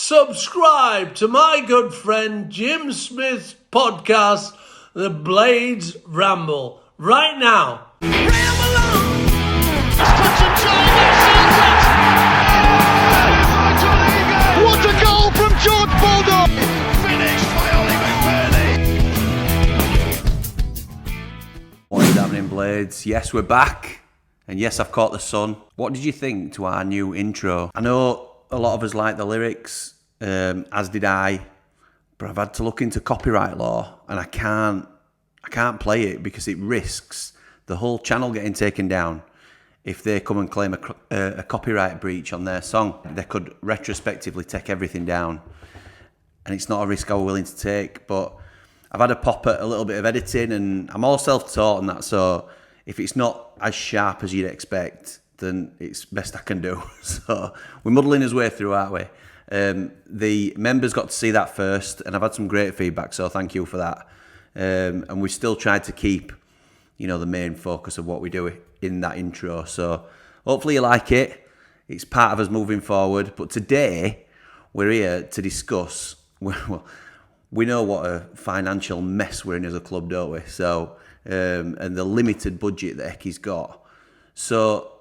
subscribe to my good friend Jim Smith's podcast, The Blades Ramble, right now. Ramble on! Touch and try, what a goal from George Bulldog! Finished by Ollie McBurney. What is happening, Blades? Yes, we're back. And yes, I've caught the sun. What did you think to our new intro? I know a lot of us like the lyrics, as did I, but I've had to look into copyright law and I can't play it because it risks the whole channel getting taken down. If they come and claim a copyright breach on their song, they could retrospectively take everything down. And it's not a risk I was willing to take, but I've had a pop at a little bit of editing and I'm all self-taught and that, so if it's not as sharp as you'd expect, then it's best I can do. So we're muddling his way through, aren't we? The members got to see that first, and I've had some great feedback, so thank you for that. And we've still tried to keep, the main focus of what we do in that intro. So hopefully you like it. It's part of us moving forward. But today, we're here to discuss, well, we know what a financial mess we're in as a club, don't we? So, and the limited budget that Ecky's got. So,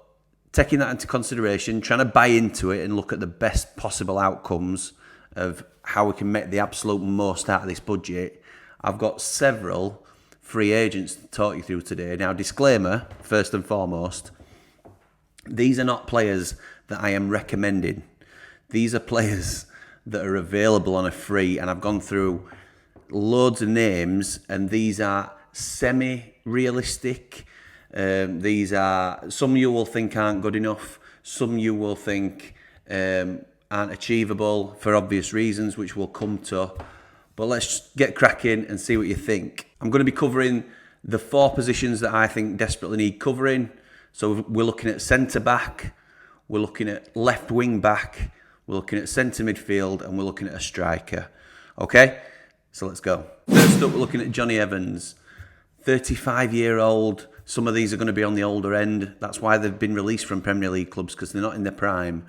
taking that into consideration, trying to buy into it and look at the best possible outcomes of how we can make the absolute most out of this budget, I've got several free agents to talk you through today. Now, disclaimer, first and foremost, these are not players that I am recommending. These are players that are available on a free, and I've gone through loads of names, and these are semi-realistic. These are, some you will think aren't good enough, some you will think aren't achievable for obvious reasons, which we'll come to. But let's get cracking and see what you think. I'm going to be covering the 4 positions that I think desperately need covering. So we're looking at centre-back, we're looking at left wing-back, we're looking at centre midfield, and we're looking at a striker. Okay? So let's go. First up, we're looking at Jonny Evans. 35-year-old. Some of these are going to be on the older end. That's why they've been released from Premier League clubs, because they're not in their prime.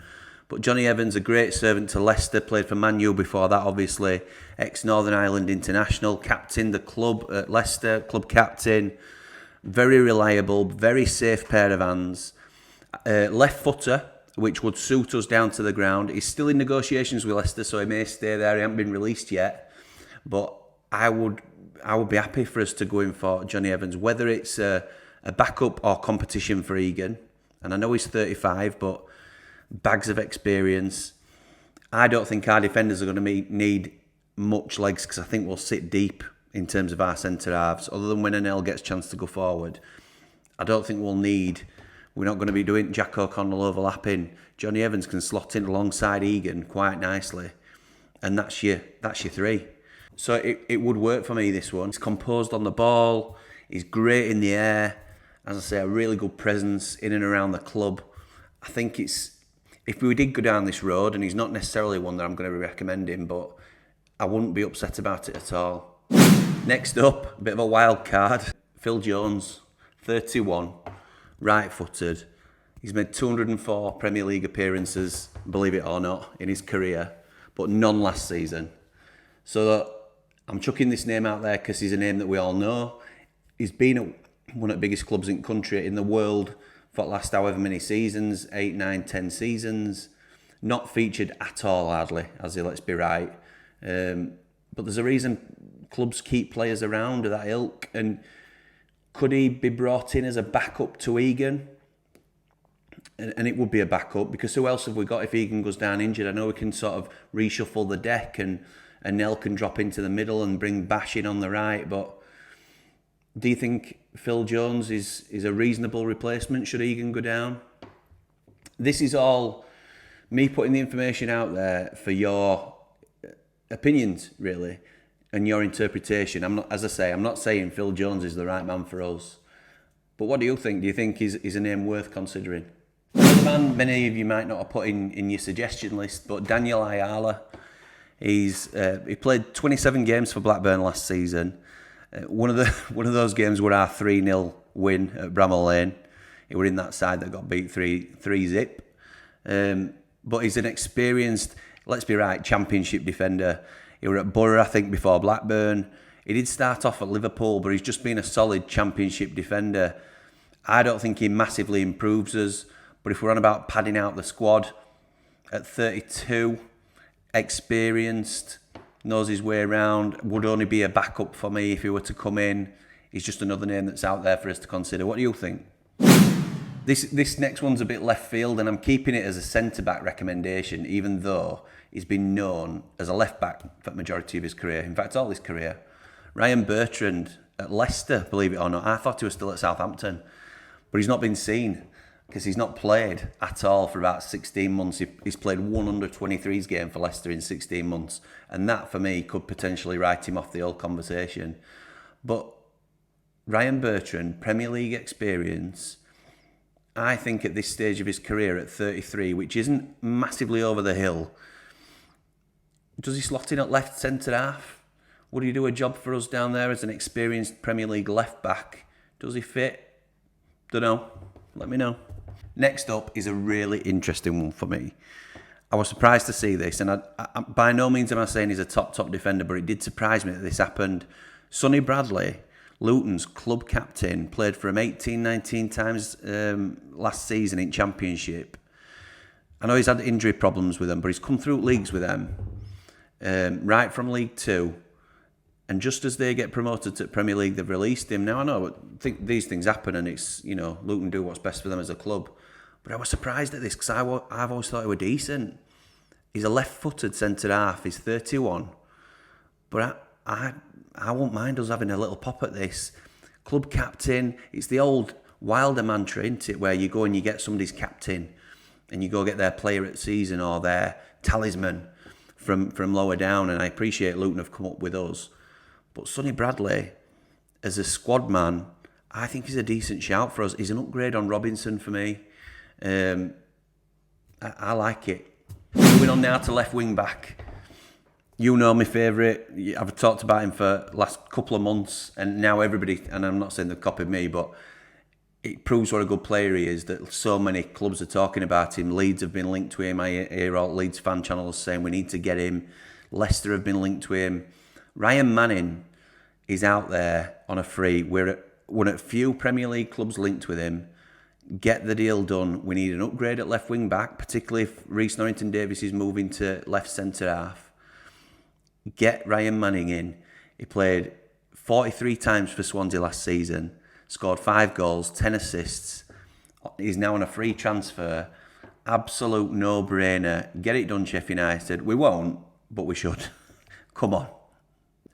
But Jonny Evans, a great servant to Leicester, played for Man U before that, obviously. Ex-Northern Ireland international, captain the club at Leicester, club captain. Very reliable, very safe pair of hands. Left footer, which would suit us down to the ground. He's still in negotiations with Leicester, so he may stay there. He hasn't been released yet. But I would be happy for us to go in for Jonny Evans, whether it's a backup or competition for Egan. And I know he's 35, but bags of experience. I don't think our defenders are going to need much legs, because I think we'll sit deep in terms of our centre-halves. Other than when Anel gets a chance to go forward, I don't think we're not going to be doing Jack O'Connell overlapping. Jonny Evans can slot in alongside Egan quite nicely. And that's your 3. So it would work for me, this one. He's composed on the ball. He's great in the air. As I say, a really good presence in and around the club. I think if we did go down this road, and he's not necessarily one that I'm going to be recommending, but I wouldn't be upset about it at all. Next up, a bit of a wild card. Phil Jones, 31, right-footed. He's made 204 Premier League appearances, believe it or not, in his career, but none last season. So I'm chucking this name out there because he's a name that we all know. He's been at one of the biggest clubs in the country, in the world, for the last however many seasons, 8, 9, 10 seasons. Not featured at all, hardly, let's be right. But there's a reason clubs keep players around of that ilk. And could he be brought in as a backup to Egan? And it would be a backup, because who else have we got if Egan goes down injured? I know we can sort of reshuffle the deck, and Nel can drop into the middle and bring Bash in on the right, but do you think Phil Jones is a reasonable replacement should Egan go down? This is all me putting the information out there for your opinions, really, and your interpretation. I'm not saying Phil Jones is the right man for us. But what do you think? Do you think he's a name worth considering? Another man many of you might not have put in your suggestion list, but Daniel Ayala. He played 27 games for Blackburn last season. One of those games were our 3-0 win at Bramall Lane. He were in that side that got beat 3-0. But he's an experienced let's be right, Championship defender. He were at Borough, I think, before Blackburn. He did start off at Liverpool, but he's just been a solid Championship defender. I don't think he massively improves us, but if we're on about padding out the squad, at 32, experienced, knows his way around, would only be a backup for me if he were to come in. He's just another name that's out there for us to consider. What do you think? This next one's a bit left field, and I'm keeping it as a centre-back recommendation, even though he's been known as a left-back for the majority of his career. In fact, all his career. Ryan Bertrand at Leicester, believe it or not. I thought he was still at Southampton, but he's not been seen because he's not played at all for about 16 months. He's played one under-23s game for Leicester in 16 months, and that, for me, could potentially write him off the old conversation. But Ryan Bertrand, Premier League experience, I think at this stage of his career at 33, which isn't massively over the hill, does he slot in at left centre-half? Would he do a job for us down there as an experienced Premier League left-back? Does he fit? Don't know. Let me know. Next up is a really interesting one for me. I was surprised to see this, and I by no means am I saying he's a top defender, but it did surprise me that this happened. Sonny Bradley, Luton's club captain, played for him 18-19 times last season in Championship. I know he's had injury problems with them, but he's come through leagues with them, right from League 2. And just as they get promoted to Premier League, they've released him. Now, I think these things happen, and it's, Luton do what's best for them as a club. But I was surprised at this because I've always thought he was decent. He's a left-footed centre-half. He's 31. But I won't mind us having a little pop at this. Club captain, it's the old Wilder mantra, isn't it? Where you go and you get somebody's captain and you go get their player at season or their talisman from lower down. And I appreciate Luton have come up with us. But Sonny Bradley, as a squad man, I think he's a decent shout for us. He's an upgrade on Robinson for me. I like it. Moving on now to left wing back. You know my favourite. I've talked about him for the last couple of months, and now everybody, and I'm not saying they've copied me, but it proves what a good player he is that so many clubs are talking about him. Leeds have been linked to him. I hear all Leeds fan channels saying we need to get him. Leicester have been linked to him. Ryan Manning is out there on a free. We're one of few Premier League clubs linked with him. Get the deal done. We need an upgrade at left wing back, particularly if Reece Norrington-Davies is moving to left centre half. Get Ryan Manning in. He played 43 times for Swansea last season, scored 5 goals, 10 assists. He's now on a free transfer. Absolute no-brainer. Get it done, Sheffield United. We won't, but we should. Come on.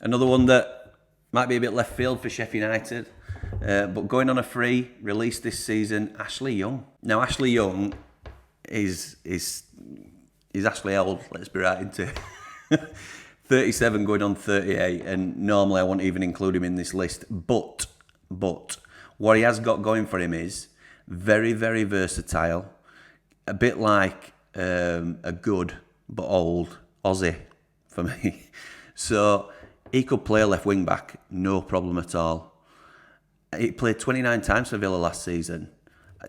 Another one that might be a bit left field for Sheffield United, but going on a free, released this season, Ashley Young. Now, Ashley Young is Ashley old, let's be right into it. 37 going on 38, and normally I won't even include him in this list, but what he has got going for him is very, very versatile, a bit like a good but old Aussie for me. So he could play left wing back, no problem at all. He played 29 times for Villa last season.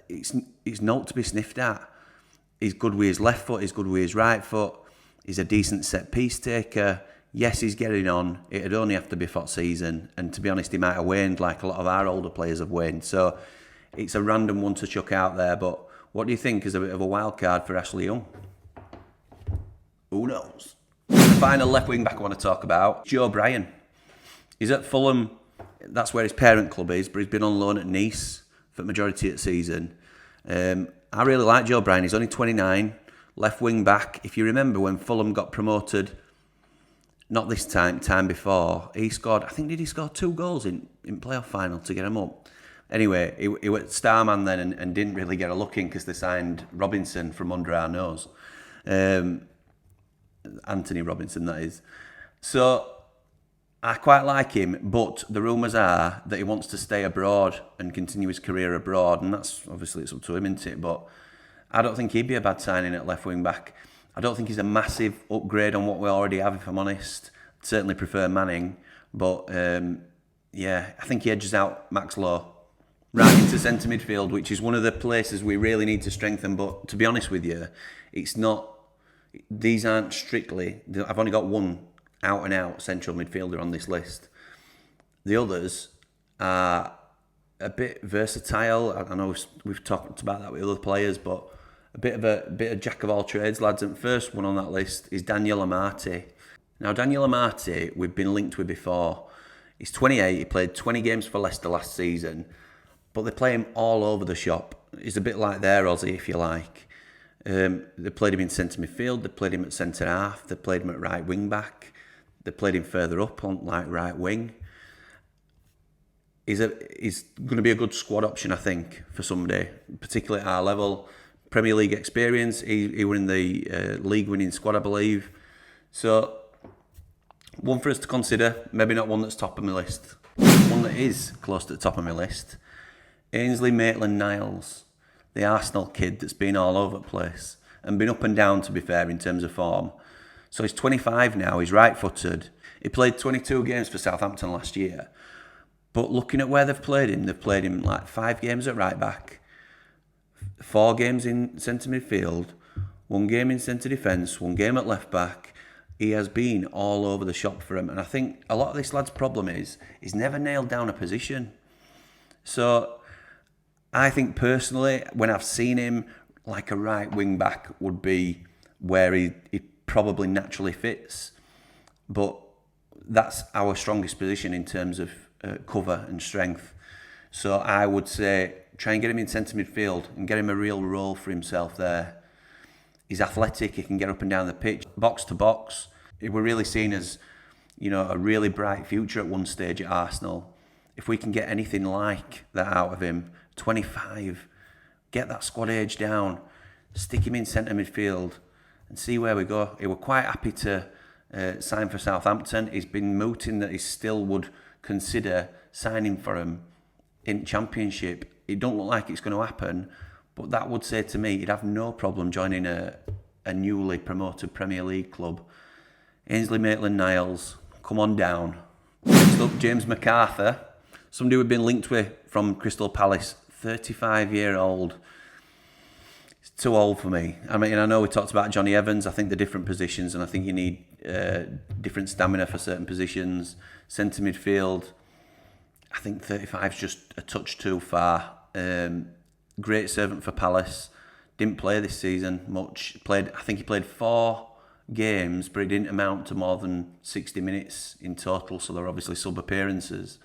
He's not to be sniffed at. He's good with his left foot, he's good with his right foot. He's a decent set piece taker. Yes, he's getting on. It'd only have to be for season. And to be honest, he might have waned like a lot of our older players have waned. So it's a random one to chuck out there. But what do you think is a bit of a wild card for Ashley Young? Who knows? The final left wing back I want to talk about, Joe Bryan. He's at Fulham. That's where his parent club is, but he's been on loan at Nice for the majority of the season. I really like Joe Bryan. He's only 29, left wing back. If you remember when Fulham got promoted, not this time before, he scored, I think, did he score 2 goals in playoff final to get him up? Anyway, he was starman then and didn't really get a look in because they signed Robinson from under our nose. Anthony Robinson, that is. So I quite like him, but the rumours are that he wants to stay abroad and continue his career abroad, and that's obviously it's up to him, isn't it? But I don't think he'd be a bad signing at left wing back. I don't think he's a massive upgrade on what we already have, if I'm honest. I'd certainly prefer Manning, but I think he edges out Max Lowe. Right into centre midfield, which is one of the places we really need to strengthen, but to be honest with you, it's not these aren't strictly. I've only got one out and out central midfielder on this list. The others are a bit versatile. I know we've talked about that with other players, but a bit of jack of all trades, lads. And the first one on that list is Daniel Amati. Now, Daniel Amati, we've been linked with before. He's 28. He played 20 games for Leicester last season, but they play him all over the shop. He's a bit like their Aussie, if you like. They played him in centre midfield. They played him at centre half. They played him at right wing back. They played him further up on like right wing. He's going to be a good squad option, I think, for somebody, particularly at our level. Premier League experience. He were in the league-winning squad, I believe. So, one for us to consider. Maybe not one that's top of my list. One that is close to the top of my list. Ainsley Maitland-Niles, the Arsenal kid that's been all over the place and been up and down, to be fair, in terms of form. So he's 25 now. He's right-footed. He played 22 games for Southampton last year. But looking at where they've played him like 5 games at right back, 4 games in centre midfield, 1 game in centre defence, 1 game at left back. He has been all over the shop for him. And I think a lot of this lad's problem is he's never nailed down a position. So I think personally, when I've seen him, like a right wing back would be where he probably naturally fits. But that's our strongest position in terms of cover and strength. So I would say try and get him in centre midfield and get him a real role for himself there. He's athletic, he can get up and down the pitch, box to box. He were really seen as, a really bright future at one stage at Arsenal. If we can get anything like that out of him, 25, get that squad age down, stick him in centre midfield and see where we go. He were quite happy to sign for Southampton. He's been mooting that he still would consider signing for him in Championship. It don't look like it's going to happen, but that would say to me he'd have no problem joining a newly promoted Premier League club. Ainsley Maitland-Niles, come on down. Next up, James McArthur, somebody we've been linked with from Crystal Palace, 35-year-old. It's too old for me. I mean, I know we talked about Johnny Evans. I think the different positions, and I think you need different stamina for certain positions. Centre midfield, I think 35 is just a touch too far. Great servant for Palace. Didn't play this season much. I think he played 4 games, but it didn't amount to more than 60 minutes in total, so they're obviously sub-appearances.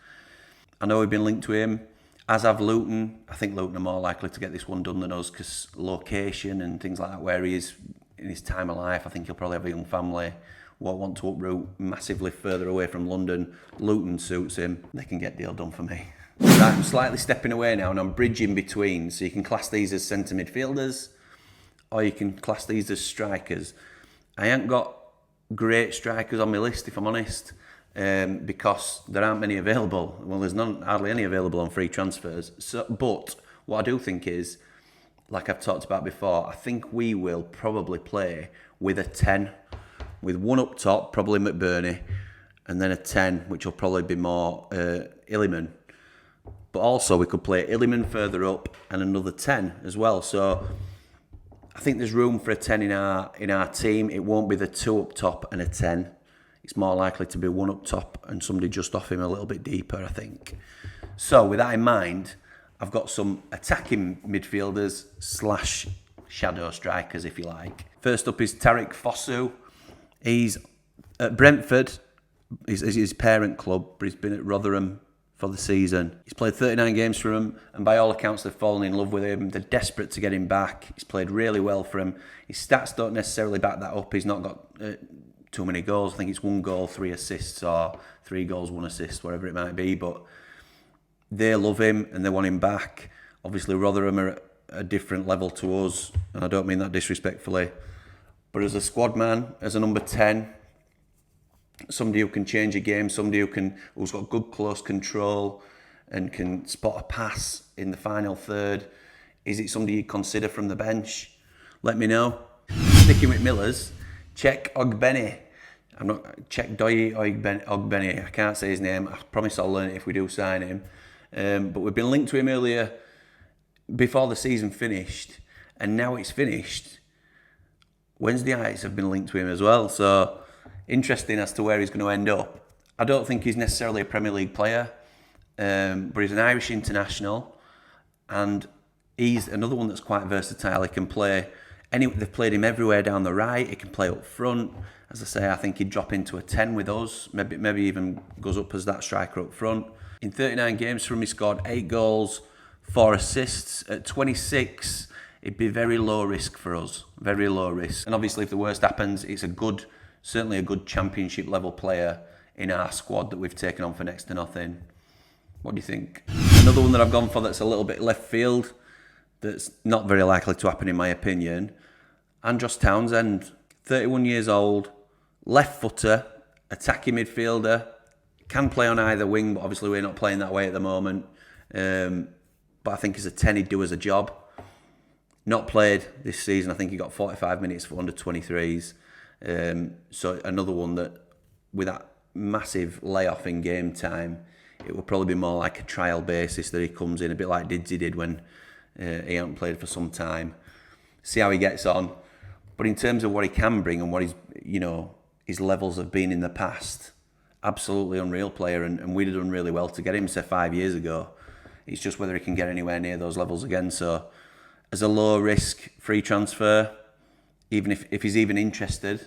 I know we've been linked to him, as have Luton. I think Luton are more likely to get this one done than us because location and things like that, where he is in his time of life. I think he'll probably have a young family, won't want to uproot massively further away from London. Luton suits him. They can get the deal done for me. Right, I'm slightly stepping away now and I'm bridging between. So you can class these as centre midfielders or you can class these as strikers. I ain't got great strikers on my list, if I'm honest, because there aren't many available. Well, there's hardly any available on free transfers. But what I do think is, like I've talked about before, I think we will probably play with a 10, with one up top, probably McBurney, and then a 10, which will probably be more Illiman. But also we could play Illiman further up and another 10 as well. So I think there's room for a 10 in our team. It won't be the 2 up top and a 10. It's more likely to be 1 up top and somebody just off him a little bit deeper, I think. So with that in mind, I've got some attacking midfielders / shadow strikers, if you like. First up is Tariq Fosu. He's at Brentford, his parent club, but he's been at Rotherham for the season. He's played 39 games for him, and by all accounts, they've fallen in love with him. They're desperate to get him back. He's played really well for him. His stats don't necessarily back that up. He's not got too many goals. I think it's 1 goal, 3 assists, or 3 goals, 1 assist, whatever it might be. But they love him, and they want him back. Obviously, Rotherham are at a different level to us, and I don't mean that disrespectfully. But as a squad man, as a number 10, somebody who can change a game, somebody who's got good close control and can spot a pass in the final third, is it somebody you'd consider from the bench? Let me know. Sticking with Millers, Cheick Ogbene. Cheick Doyi Ogbene. I can't say his name. I promise I'll learn it if we do sign him. But we've been linked to him earlier before the season finished, and now it's finished. Wednesdayites have been linked to him as well. So interesting as to where he's going to end up. I don't think he's necessarily a Premier League player, but he's an Irish international, and he's another one that's quite versatile. He can play they've played him everywhere down the right. He can play up front. As I say, I think he'd drop into a 10 with us. Maybe even goes up as that striker up front. In 39 games for him, he scored 8 goals, 4 assists. At 26, it'd be very low risk for us. Very low risk. And obviously, if the worst happens, it's certainly a good championship level player in our squad that we've taken on for next to nothing. What do you think? Another one that I've gone for that's a little bit left field, that's not very likely to happen in my opinion. Andros Townsend, 31 years old, left footer, attacking midfielder, can play on either wing, but obviously we're not playing that way at the moment. But I think as a 10 he'd do as a job. Not played this season. I think he got 45 minutes for under 23s. So another one that, with that massive layoff in game time, it will probably be more like a trial basis that he comes in, a bit like Didsy did when he hadn't played for some time. See how he gets on. But in terms of what he can bring and what his levels have been in the past, absolutely unreal player, and we'd have done really well to get him, say, 5 years ago. It's just whether he can get anywhere near those levels again. So as a low risk free transfer, even if he's even interested,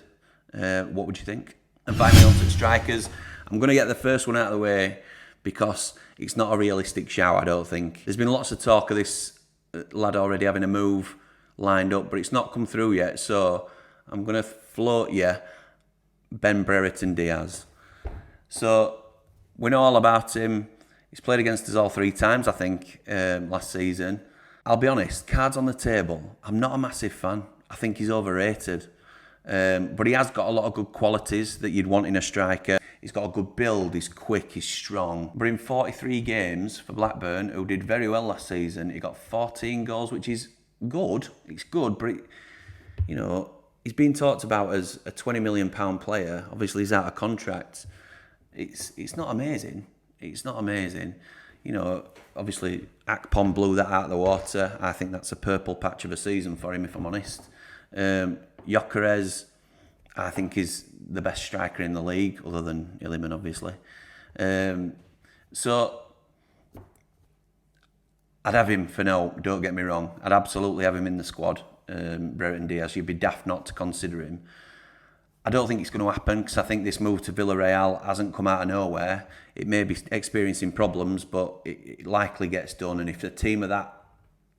what would you think? And finally on to the strikers. I'm going to get the first one out of the way because it's not a realistic shout, I don't think. There's been lots of talk of this lad already having a move lined up, but it's not come through yet. So I'm going to float you Ben Brereton Diaz. So we know all about him. He's played against us all 3 times, I think, last season. I'll be honest, cards on the table, I'm not a massive fan. I think he's overrated. But he has got a lot of good qualities that you'd want in a striker. He's got a good build, he's quick, he's strong. But in 43 games for Blackburn, who did very well last season, he got 14 goals, which is good. It's good, but he's being talked about as a £20 million player. Obviously, he's out of contract. It's not amazing. It's not amazing. Obviously, Akpom blew that out of the water. I think that's a purple patch of a season for him, if I'm honest. Gyökeres, I think, is the best striker in the league, other than Iliman, obviously. So I'd have him for now, don't get me wrong. I'd absolutely have him in the squad, Brereton Diaz. You'd be daft not to consider him. I don't think it's going to happen because I think this move to Villarreal hasn't come out of nowhere. It may be experiencing problems, but it likely gets done. And if the team of that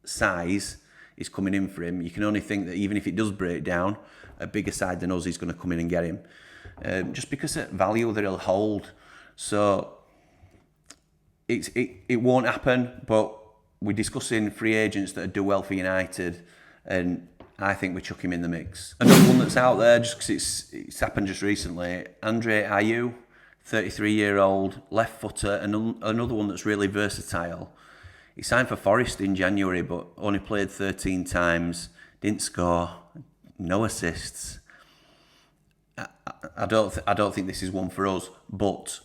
size is coming in for him, you can only think that even if it does break down, a bigger side than us is going to come in and get him. Just because of value that he'll hold. So it won't happen, but we're discussing free agents that do well for United, and I think we chuck him in the mix. Another one that's out there, just because it's happened just recently, Andre Ayew, 33-year-old, left footer, and another one that's really versatile. He signed for Forest in January, but only played 13 times, didn't score, no assists. I don't think this is one for us, but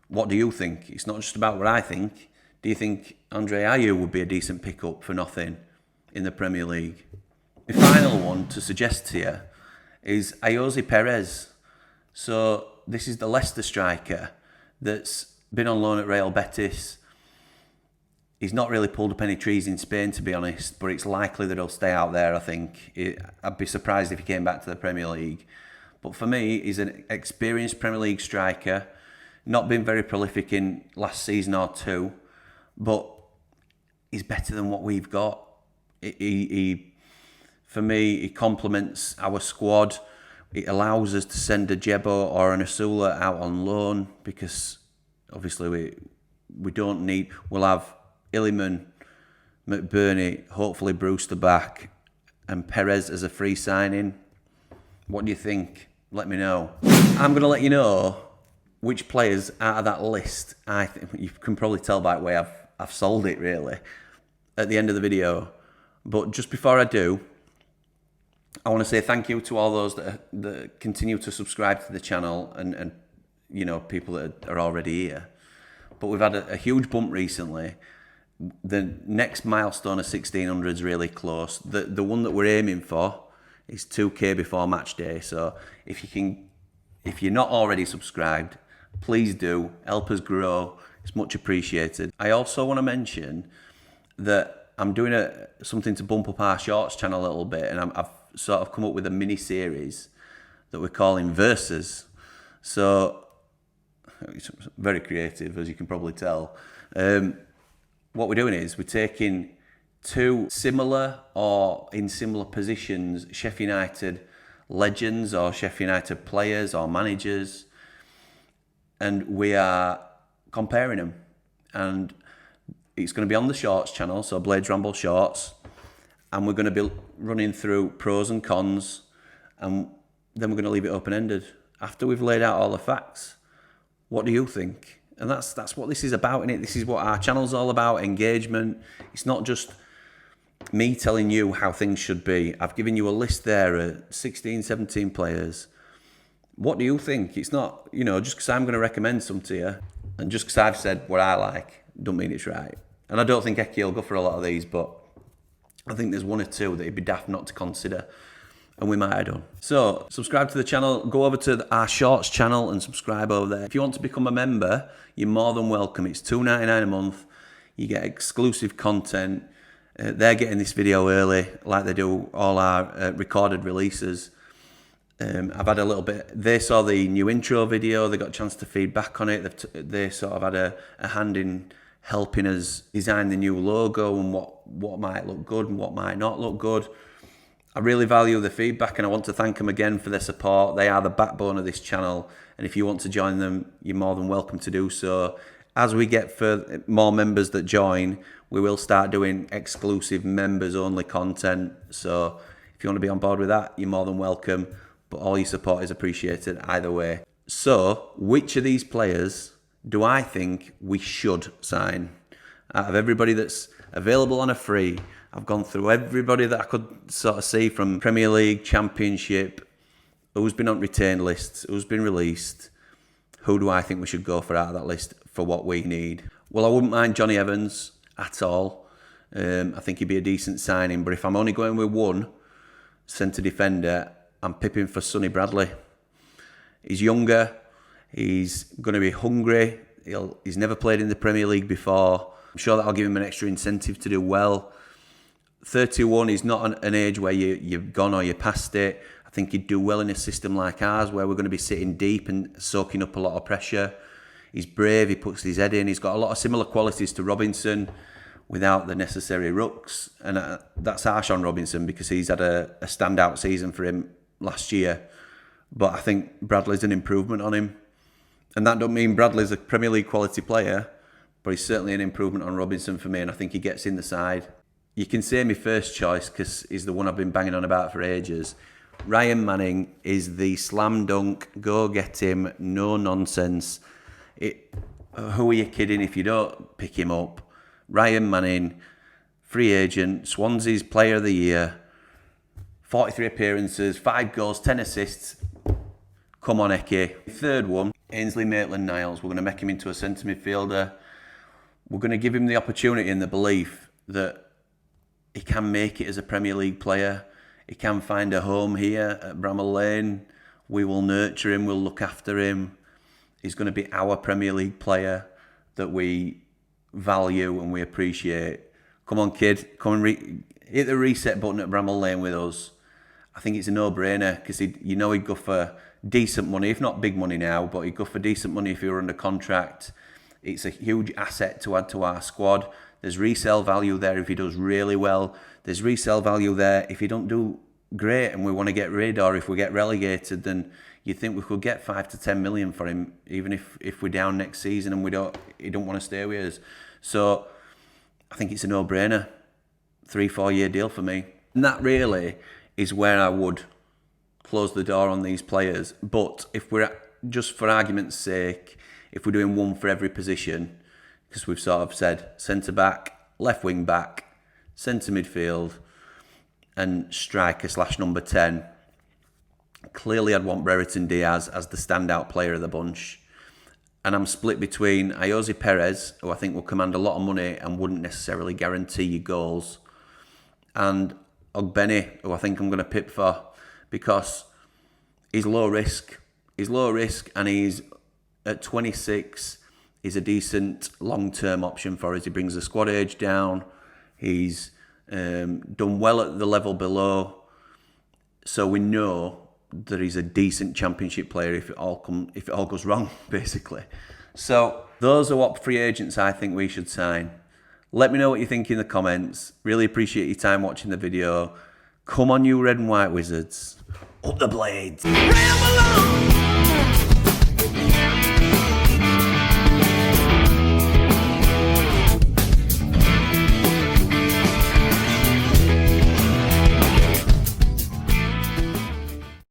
what do you think? It's not just about what I think. Do you think Andre Ayew would be a decent pickup for nothing in the Premier League? The final one to suggest to you is Ayoze Perez. So this is the Leicester striker that's been on loan at Real Betis. He's not really pulled up any trees in Spain, to be honest, but it's likely that he'll stay out there, I think. I'd be surprised if he came back to the Premier League. But for me, he's an experienced Premier League striker, not been very prolific in last season or two, but he's better than what we've got. For me, he complements our squad. It allows us to send a Jebo or an Asula out on loan because obviously we don't need... We'll have Iliman, McBurney, hopefully Brewster back, and Perez as a free signing. What do you think? Let me know. I'm going to let you know which players out of that list, I think you can probably tell by the way I've sold it, really, at the end of the video. But just before I do, I want to say thank you to all those that continue to subscribe to the channel and people that are already here. But we've had a huge bump recently. The next milestone of 1600 is really close. The one that we're aiming for It's 2K before match day. So if you're not already subscribed, please do. Help us grow. It's much appreciated. I also want to mention that I'm doing something to bump up our shorts channel a little bit, and I've sort of come up with a mini series that we're calling Versus. So it's very creative, as you can probably tell. What we're doing is we're taking two similar or in similar positions Sheffield United legends or Sheffield United players or managers, and we are comparing them. And it's going to be on the Shorts channel, so Blades Ramble Shorts, and we're going to be running through pros and cons, and then we're going to leave it open-ended. After we've laid out all the facts, what do you think? And that's what this is about, innit? This is what our channel's all about, engagement. It's not just me telling you how things should be. I've given you a list there of 16, 17 players. What do you think? It's not, just because I'm going to recommend some to you, and just because I've said what I like, don't mean it's right. And I don't think Eki will go for a lot of these, but I think there's one or two that it'd be daft not to consider, and we might have done. So, subscribe to the channel, go over to our Shorts channel and subscribe over there. If you want to become a member, you're more than welcome. It's $2.99 a month. You get exclusive content. They're getting this video early, like they do all our recorded releases. I've had a little bit. They saw the new intro video. They got a chance to feed back on it. They sort of had a hand in helping us design the new logo and what might look good and what might not look good. I really value the feedback, and I want to thank them again for their support. They are the backbone of this channel, and if you want to join them, you're more than welcome to do so. As we get more members that join, we will start doing exclusive members-only content. So if you want to be on board with that, you're more than welcome. But all your support is appreciated either way. So, which of these players do I think we should sign? Out of everybody that's available on a free, I've gone through everybody that I could sort of see from Premier League, Championship, who's been on retained lists, who's been released. Who do I think we should go for out of that list for what we need? Well, I wouldn't mind Jonny Evans at all. I think he'd be a decent signing, but if I'm only going with one centre defender, I'm pipping for Sonny Bradley. He's younger, he's going to be hungry, he's never played in the Premier League before. I'm sure that'll give him an extra incentive to do well. 31 is not an age where you've gone or you're past it. I think he'd do well in a system like ours where we're going to be sitting deep and soaking up a lot of pressure. He's brave, he puts his head in, he's got a lot of similar qualities to Robinson without the necessary rucks. And that's harsh on Robinson because he's had a standout season for him last year. But I think Bradley's an improvement on him. And that don't mean Bradley's a Premier League quality player, but he's certainly an improvement on Robinson for me, and I think he gets in the side. You can say my first choice because he's the one I've been banging on about for ages. Ryan Manning is the slam dunk, go get him, no nonsense. Who are you kidding if you don't pick him up? Ryan Manning, free agent, Swansea's player of the year, 43 appearances, 5 goals, 10 assists. Come on, Eki. Third one, Ainsley Maitland-Niles. We're going to make him into a centre midfielder. We're going to give him the opportunity and the belief that he can make it as a Premier League player. He can find a home here at Bramall Lane. We will nurture him, we'll look after him. He's going to be our Premier League player that we value and we appreciate. Come on, kid. Come and hit the reset button at Bramall Lane with us. I think it's a no-brainer because he'd go for decent money, if not big money now, but he'd go for decent money if he were under contract. It's a huge asset to add to our squad. There's resale value there if he does really well. There's resale value there if he don't do great and we want to get rid, or if we get relegated, then you think we could get 5 to 10 million for him, even if we're down next season and he don't want to stay with us. So I think it's a no-brainer. 3-4 year deal for me. And that really is where I would close the door on these players. But if we're, just for argument's sake, if we're doing one for every position, because we've sort of said centre-back, left wing-back, centre midfield, and striker / number 10, clearly I'd want Brereton Diaz as the standout player of the bunch. And I'm split between Ayoze Perez, who I think will command a lot of money and wouldn't necessarily guarantee you goals, and Ogbene, who I think I'm going to pip for. because he's low risk. He's low risk, and he's at 26. He's a decent long-term option for us. He brings the squad age down. He's done well at the level below, so we know that he's a decent Championship player if it all goes wrong, basically. So those are what free agents I think we should sign. Let me know what you think in the comments. Really appreciate your time watching the video. Come on, you red and white wizards. Up the Blades. Ramble on.